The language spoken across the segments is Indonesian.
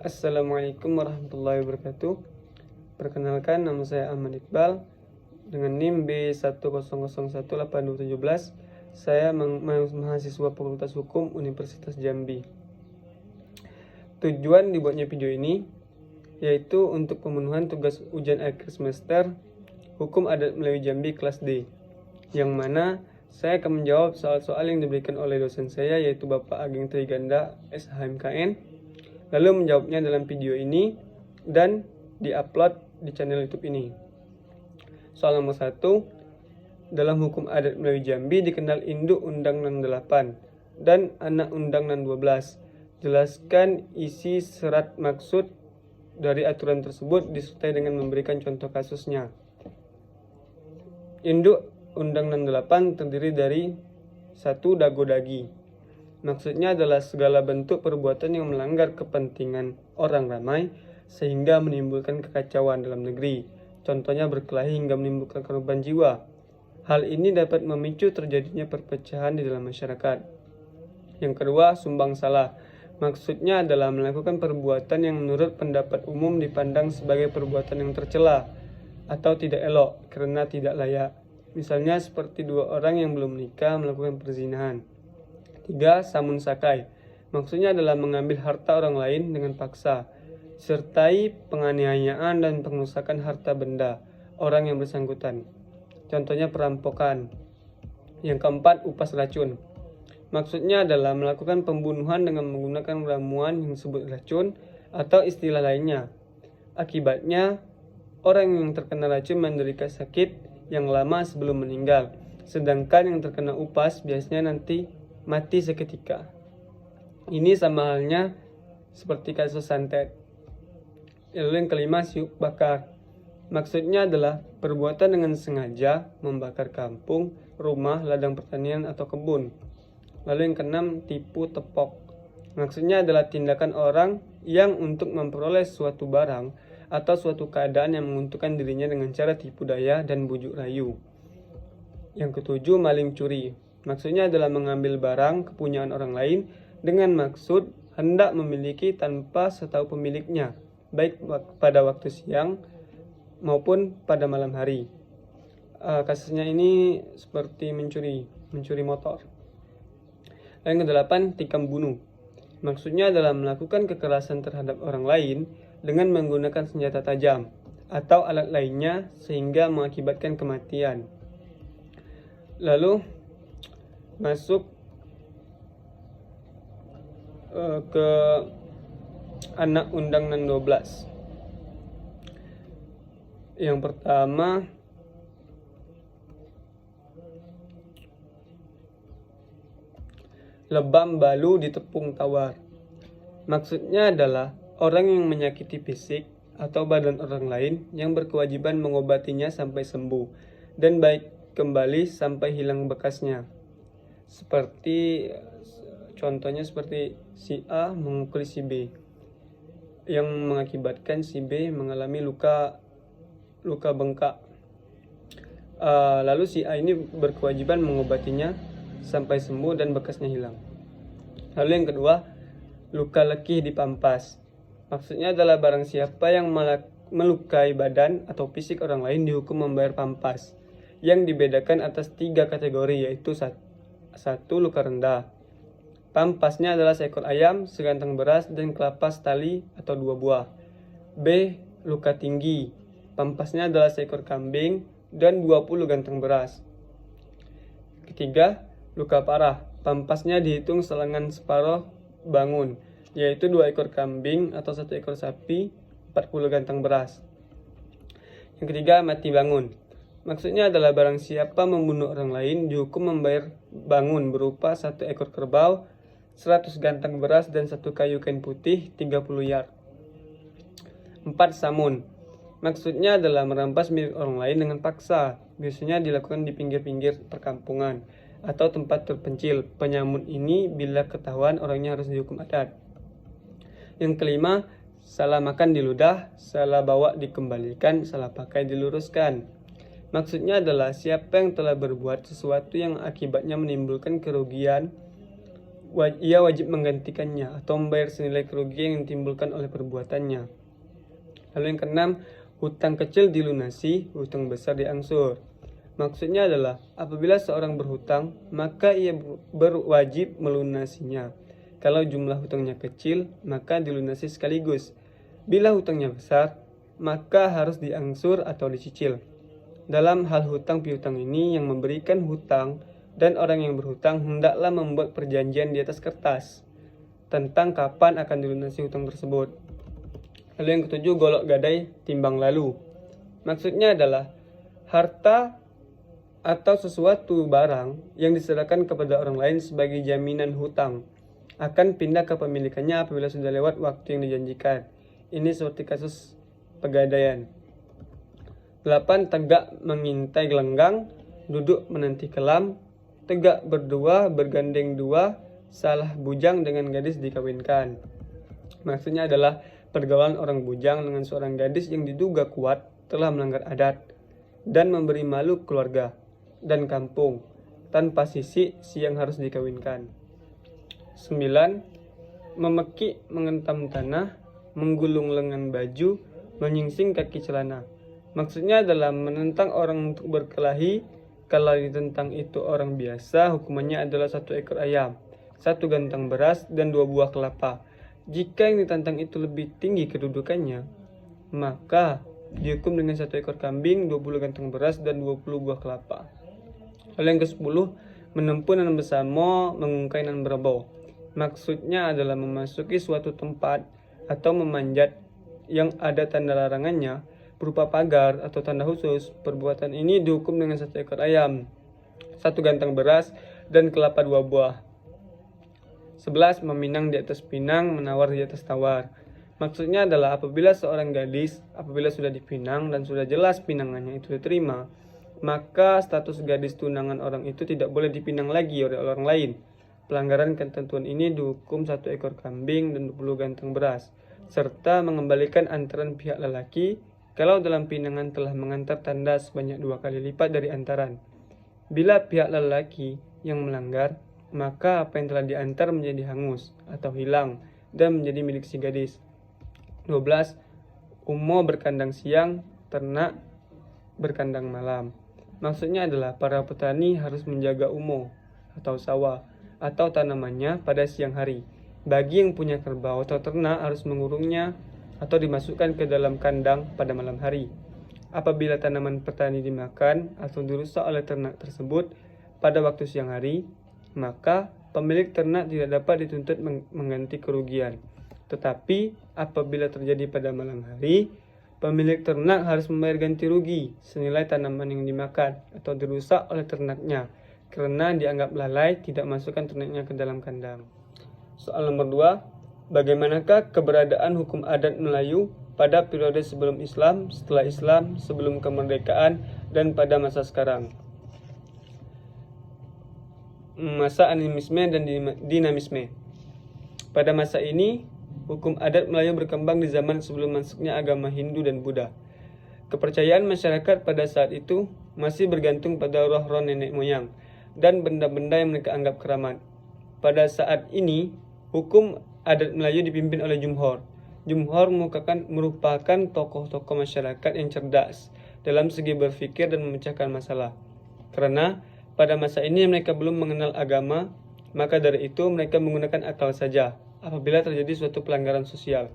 Assalamualaikum warahmatullahi wabarakatuh. Perkenalkan, nama saya Ahmad Iqbal dengan NIM B10018217. Saya mahasiswa Fakultas Hukum Universitas Jambi. Tujuan dibuatnya video ini yaitu untuk pemenuhan tugas ujian akhir semester Hukum Adat Melayu Jambi kelas D, yang mana saya akan menjawab soal-soal yang diberikan oleh dosen saya, yaitu Bapak Ageng Triganda SHMKN, lalu menjawabnya dalam video ini dan diupload di channel YouTube ini. Soal nomor 1, dalam Hukum Adat Melayu Jambi dikenal induk Undang 68 dan anak Undang 12. Jelaskan isi serat maksud dari aturan tersebut disertai dengan memberikan contoh kasusnya. Induk Undang 68 terdiri dari 1. Dagodagi. Maksudnya adalah segala bentuk perbuatan yang melanggar kepentingan orang ramai sehingga menimbulkan kekacauan dalam negeri. Contohnya berkelahi hingga menimbulkan korban jiwa. Hal ini dapat memicu terjadinya perpecahan di dalam masyarakat. Yang kedua, sumbang salah. Maksudnya adalah melakukan perbuatan yang menurut pendapat umum dipandang sebagai perbuatan yang tercela atau tidak elok karena tidak layak. Misalnya seperti dua orang yang belum menikah melakukan perzinahan. 3. Samun sakai. Maksudnya adalah mengambil harta orang lain dengan paksa, sertai penganiayaan dan pengerusakan harta benda orang yang bersangkutan. Contohnya perampokan. Yang keempat, upas racun. Maksudnya adalah melakukan pembunuhan dengan menggunakan ramuan yang disebut racun atau istilah lainnya. Akibatnya, orang yang terkena racun menderita sakit yang lama sebelum meninggal, sedangkan yang terkena upas biasanya nanti mati seketika. Ini sama halnya seperti kasus santet. Lalu yang kelima, siup bakar. Maksudnya adalah perbuatan dengan sengaja membakar kampung, rumah, ladang pertanian atau kebun. Lalu yang keenam, tipu tepok. Maksudnya adalah tindakan orang yang untuk memperoleh suatu barang atau suatu keadaan yang menguntungkan dirinya dengan cara tipu daya dan bujuk rayu. Yang ketujuh, maling curi. Maksudnya adalah mengambil barang kepunyaan orang lain dengan maksud hendak memiliki tanpa setahu pemiliknya, baik pada waktu siang maupun pada malam hari. Kasusnya ini seperti mencuri motor. Yang kedelapan, tikam bunuh. Maksudnya adalah melakukan kekerasan terhadap orang lain dengan menggunakan senjata tajam atau alat lainnya sehingga mengakibatkan kematian. Lalu masuk ke anak Undang 12. Yang pertama, lebam balu ditepung tawar. Maksudnya adalah orang yang menyakiti fisik atau badan orang lain yang berkewajiban mengobatinya sampai sembuh dan baik kembali sampai hilang bekasnya. Contohnya seperti si A memukul si B yang mengakibatkan si B mengalami luka bengkak. Lalu si A ini berkewajiban mengobatinya sampai sembuh dan bekasnya hilang. Lalu yang kedua, luka lekih dipampas. Maksudnya adalah barang siapa yang melukai badan atau fisik orang lain dihukum membayar pampas, yang dibedakan atas 3 kategori, yaitu 1. Luka rendah. Pampasnya adalah seekor ayam, segantang beras, dan kelapa setali atau 2 buah. B. Luka tinggi. Pampasnya adalah seekor kambing dan 20 gantang beras. Ketiga, luka parah. Pampasnya dihitung selengan separuh bangun, yaitu 2 ekor kambing atau 1 ekor sapi, 40 gantang beras. Yang ketiga, mati bangun. Maksudnya adalah barang siapa membunuh orang lain dihukum membayar bangun berupa 1 ekor kerbau, 100 gantang beras, dan 1 kayu kain putih 30 yard. 4. Samun. Maksudnya adalah merampas milik orang lain dengan paksa. Biasanya dilakukan di pinggir-pinggir perkampungan atau tempat terpencil. Penyamun ini bila ketahuan orangnya harus dihukum adat. Yang kelima, salah makan diludah, salah bawa dikembalikan, salah pakai diluruskan. Maksudnya adalah siapa yang telah berbuat sesuatu yang akibatnya menimbulkan kerugian ia wajib menggantikannya atau membayar senilai kerugian yang ditimbulkan oleh perbuatannya. Lalu yang keenam, hutang kecil dilunasi, hutang besar diangsur. Maksudnya adalah apabila seorang berhutang, maka ia berwajib melunasinya. Kalau jumlah hutangnya kecil, maka dilunasi sekaligus. Bila hutangnya besar, maka harus diangsur atau dicicil. Dalam hal hutang piutang ini, yang memberikan hutang dan orang yang berhutang hendaklah membuat perjanjian di atas kertas tentang kapan akan dilunasi hutang tersebut. Lalu yang ketujuh, golok gadai timbang lalu. Maksudnya adalah harta atau sesuatu barang yang diserahkan kepada orang lain sebagai jaminan hutang akan pindah ke pemilikannya apabila sudah lewat waktu yang dijanjikan. Ini seperti kasus pegadaian. 8. Tegak mengintai gelenggang, duduk menanti kelam, tegak berdua, bergandeng dua, salah bujang dengan gadis dikawinkan. Maksudnya adalah pergaulan orang bujang dengan seorang gadis yang diduga kuat telah melanggar adat dan memberi malu keluarga dan kampung tanpa sisi yang harus dikawinkan. 9. Memekik mengentam tanah, menggulung lengan baju, menyingsing kaki celana. Maksudnya adalah menentang orang untuk berkelahi. Kalau ditentang itu orang biasa, hukumannya adalah 1 ekor ayam, 1 gantang beras, dan 2 buah kelapa. Jika yang ditantang itu lebih tinggi kedudukannya, maka dihukum dengan 1 ekor kambing, 20 gantang beras, dan 20 buah kelapa. Lalu yang ke-10, menempuh nan bersama, mengungkai nan berbau. Maksudnya adalah memasuki suatu tempat atau memanjat yang ada tanda larangannya berupa pagar atau tanda khusus. Perbuatan ini dihukum dengan 1 ekor ayam, 1 gantang beras, dan kelapa 2 buah. 11. Meminang di atas pinang, menawar di atas tawar. Maksudnya adalah apabila seorang gadis, apabila sudah dipinang dan sudah jelas pinangannya itu diterima, maka status gadis tunangan orang itu tidak boleh dipinang lagi oleh orang lain. Pelanggaran ketentuan ini dihukum 1 ekor kambing dan 20 gantang beras, serta mengembalikan antaran pihak lelaki kalau dalam pinangan telah mengantar tanda sebanyak 2 kali lipat dari antaran. Bila pihak lelaki yang melanggar, maka apa yang telah diantar menjadi hangus atau hilang dan menjadi milik si gadis. 12. Umo berkandang siang, ternak berkandang malam. Maksudnya adalah para petani harus menjaga umo atau sawah atau tanamannya pada siang hari. Bagi yang punya kerbau atau ternak harus mengurungnya atau dimasukkan ke dalam kandang pada malam hari. Apabila tanaman petani dimakan atau dirusak oleh ternak tersebut pada waktu siang hari, maka pemilik ternak tidak dapat dituntut mengganti kerugian. Tetapi apabila terjadi pada malam hari, pemilik ternak harus membayar ganti rugi senilai tanaman yang dimakan atau dirusak oleh ternaknya karena dianggap lalai tidak masukkan ternaknya ke dalam kandang. Soal nomor 2, bagaimanakah keberadaan hukum adat Melayu pada periode sebelum Islam, setelah Islam, sebelum kemerdekaan, dan pada masa sekarang? Masa animisme dan dinamisme. Pada masa ini, hukum adat Melayu berkembang di zaman sebelum masuknya agama Hindu dan Buddha. Kepercayaan masyarakat pada saat itu masih bergantung pada roh-roh nenek moyang dan benda-benda yang mereka anggap keramat. Pada saat ini, hukum adat Melayu dipimpin oleh Jumhor. Jumhor merupakan tokoh-tokoh masyarakat yang cerdas dalam segi berpikir dan memecahkan masalah. Karena pada masa ini mereka belum mengenal agama, maka dari itu mereka menggunakan akal saja apabila terjadi suatu pelanggaran sosial.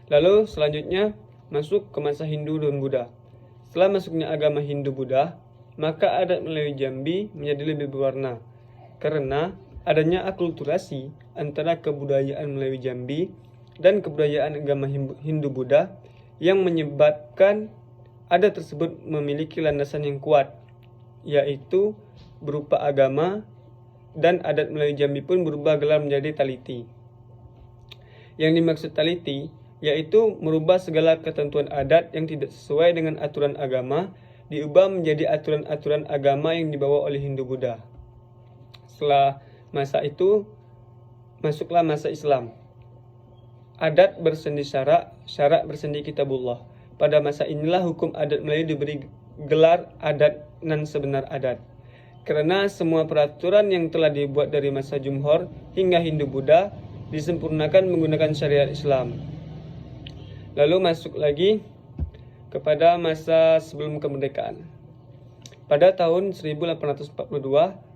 Lalu selanjutnya masuk ke masa Hindu dan Buddha. Setelah masuknya agama Hindu-Buddha, maka adat Melayu Jambi menjadi lebih berwarna karena adanya akulturasi antara kebudayaan Melayu Jambi dan kebudayaan agama Hindu-Buddha yang menyebabkan adat tersebut memiliki landasan yang kuat, yaitu berupa agama, dan adat Melayu Jambi pun berubah gelar menjadi taliti. Yang dimaksud taliti yaitu merubah segala ketentuan adat yang tidak sesuai dengan aturan agama, diubah menjadi aturan-aturan agama yang dibawa oleh Hindu-Buddha. Setelah masa itu, masuklah masa Islam. Adat bersendi syarak, syarak bersendi kitabullah. Pada masa inilah hukum adat Melayu diberi gelar adat nan sebenar adat. karena semua peraturan yang telah dibuat dari masa Jumhur hingga Hindu-Buddha disempurnakan menggunakan syariat Islam. Lalu masuk lagi kepada masa sebelum kemerdekaan. Pada tahun 1842,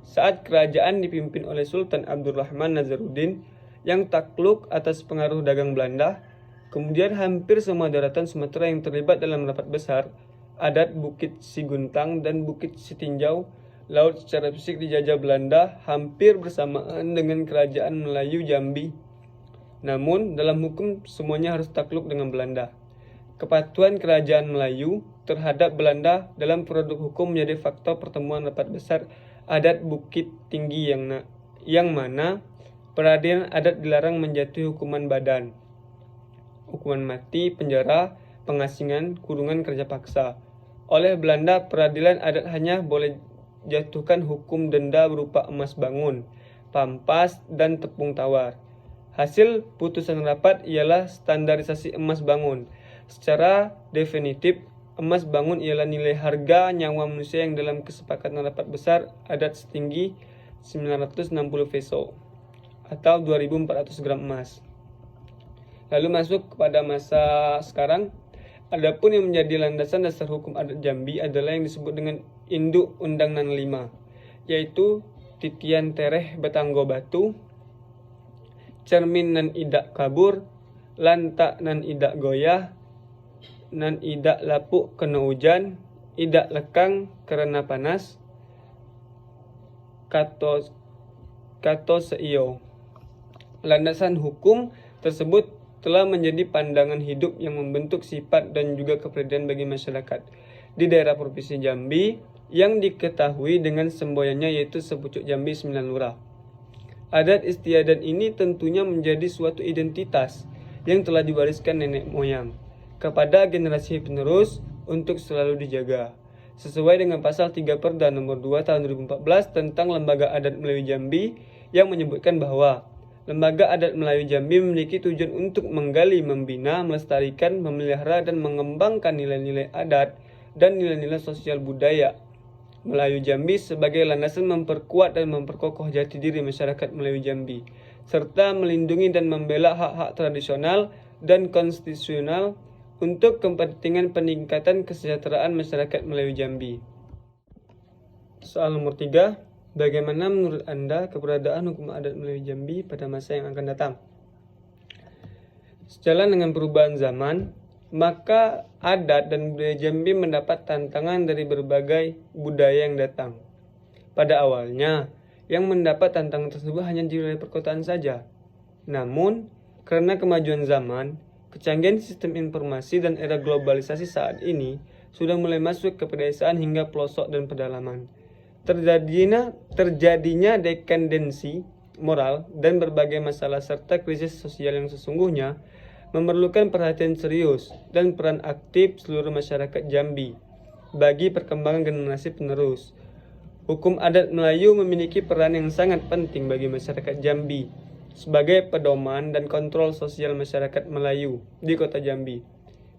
saat kerajaan dipimpin oleh Sultan Abdurrahman Nazaruddin yang takluk atas pengaruh dagang Belanda, kemudian hampir semua daratan Sumatera yang terlibat dalam rapat besar, adat Bukit Siguntang dan Bukit Sitinjau, laut secara fisik dijajah Belanda hampir bersamaan dengan kerajaan Melayu Jambi. Namun, dalam hukum semuanya harus takluk dengan Belanda. Kepatuhan kerajaan Melayu terhadap Belanda dalam produk hukum menjadi faktor pertemuan rapat besar adat Bukit Tinggi yang mana peradilan adat dilarang menjatuhi hukuman badan, hukuman mati, penjara, pengasingan, kurungan kerja paksa. Oleh Belanda, peradilan adat hanya boleh jatuhkan hukum denda berupa emas bangun, pampas, dan tepung tawar. Hasil putusan rapat ialah standarisasi emas bangun. Secara definitif, emas bangun ialah nilai harga nyawa manusia yang dalam kesepakatan rapat besar adat setinggi 960 peso atau 2.400 gram emas. Lalu masuk kepada masa sekarang. Adapun yang menjadi landasan dasar hukum adat Jambi adalah yang disebut dengan Induk Undang Nan 5, yaitu Titian Tereh Betanggo Batu, Cermin Nan Idak Kabur, Lantak Nan Idak Goyah, Nan Idak Lapuk Kena Hujan, Idak Lekang Karena Panas, Kato Seiyo. Landasan hukum tersebut telah menjadi pandangan hidup yang membentuk sifat dan juga kepribadian bagi masyarakat di daerah Provinsi Jambi yang diketahui dengan semboyannya yaitu Sepucuk Jambi 9 Lurah. Adat istiadat ini tentunya menjadi suatu identitas yang telah diwariskan nenek moyang kepada generasi penerus untuk selalu dijaga. Sesuai dengan pasal 3 Perda nomor 2 tahun 2014 tentang Lembaga Adat Melayu Jambi yang menyebutkan bahwa Lembaga Adat Melayu Jambi memiliki tujuan untuk menggali, membina, melestarikan, memelihara, dan mengembangkan nilai-nilai adat dan nilai-nilai sosial budaya Melayu Jambi sebagai landasan memperkuat dan memperkokoh jati diri masyarakat Melayu Jambi, serta melindungi dan membela hak-hak tradisional dan konstitusional untuk kepentingan peningkatan kesejahteraan masyarakat Melayu Jambi. Soal nomor 3. Bagaimana menurut Anda keberadaan hukum adat Melayu Jambi pada masa yang akan datang? Sejalan dengan perubahan zaman, maka adat dan budaya Jambi mendapat tantangan dari berbagai budaya yang datang. Pada awalnya, yang mendapat tantangan tersebut hanya di wilayah perkotaan saja. Namun, karena kemajuan zaman, kecanggihan sistem informasi dan era globalisasi saat ini sudah mulai masuk ke pedesaan hingga pelosok dan pedalaman. Terjadinya dependensi moral dan berbagai masalah serta krisis sosial yang sesungguhnya memerlukan perhatian serius dan peran aktif seluruh masyarakat Jambi bagi perkembangan generasi penerus. Hukum adat Melayu memiliki peran yang sangat penting bagi masyarakat Jambi sebagai pedoman dan kontrol sosial masyarakat Melayu di kota Jambi,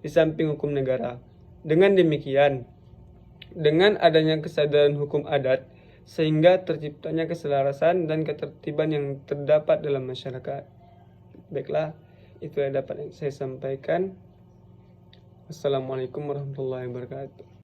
di samping hukum negara. Dengan demikian, dengan adanya kesadaran hukum adat, sehingga terciptanya keselarasan dan ketertiban yang terdapat dalam masyarakat. Baiklah, itu yang dapat saya sampaikan. Wassalamualaikum warahmatullahi wabarakatuh.